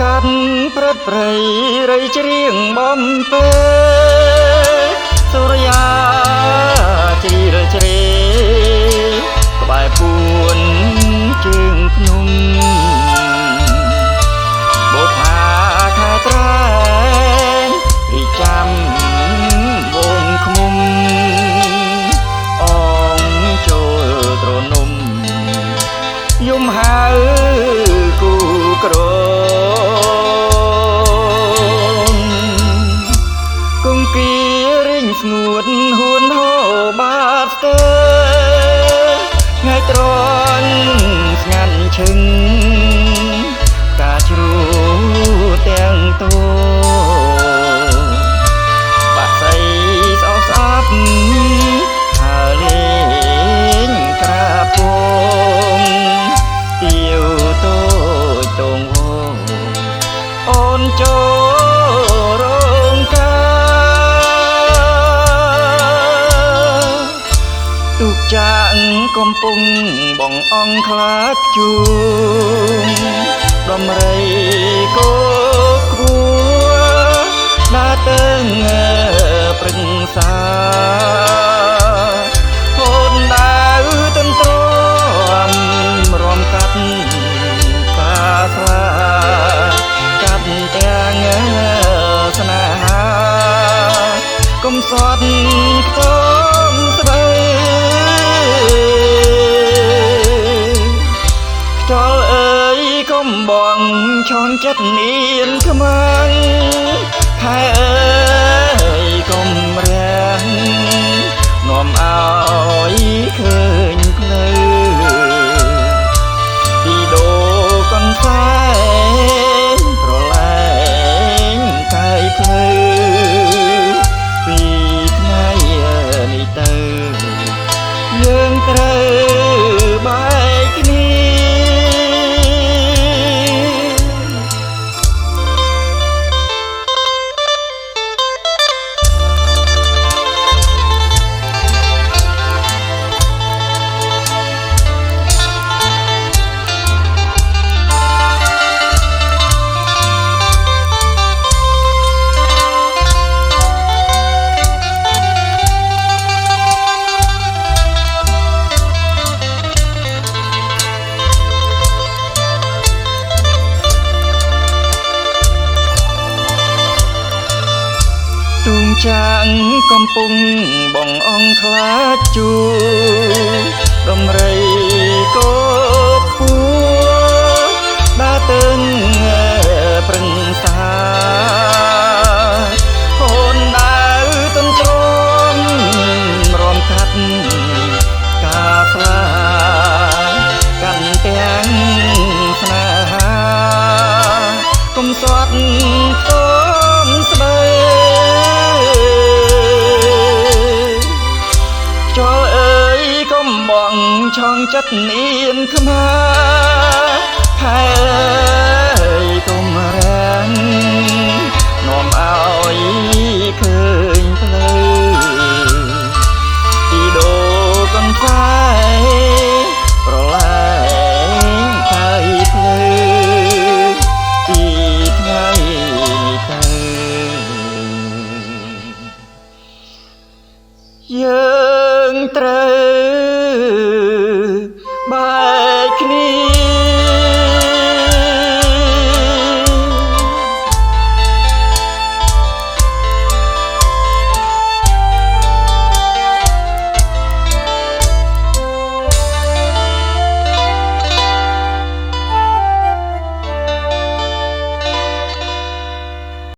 កាត់ព្រឹត្តព្រៃរៃច្រៀងបំពេសុរិយាជ្រីរជ្រេក្បែរពួនជើងភ្នំបូផាខែត្រែងរីចាំវងឃ្មុំអងចូលត្រនំយំហៅគូក្រងគង្គីរិញស្ងួតហួនហោបាតស្ទើថ្ងៃត្រង់ស្ងាត់ឈឹងកាជ្រូទាំងតួបាក់សៃស្អប់ស្អាប់ហើលេងក្រាពងទៀវតូចតងវងអូនចូលរោងការទុកចាក់កំពុងបងអង្គខ្លាចជួងដំរីគោគួដើរទៅព្រឹងសាអូនដើរទន្ទ្រាំរំកាត់កាស្លាកាត់ទាំងស្នេហាកុំសត់ខ្ទមស្បែខ្យល់អើយកុំបងឆន់ចិត្តនៀនខ្មាំងខែអើយកុំរាំងនាំឲ្យឃើញផ្លូវពីដូកនសែងប្រឡែងកាយភ្លឺពីថ្ងៃនេះទៅយើងត្រូវបែកគ្នាទូងចាងកំពុងបងអង្គខ្លាចជួដំរីគោពួដើរទៅព្រឹងសាអូនដើរទន្ទ្រាំរំកាត់កាស្លាកាន់ទាំងស្នេហាកុំសត់ខ្ទមស្បែខ្យល់អើយកុំបងឆងចិត្តនៀនខ្មាខែអើយកុំរាំងនាំឲ្យឃើញផ្លូវពីដូកនសែងប្រឡែងកាយភ្លឺពីថ្ងៃនេះទៅយើងត្រូវ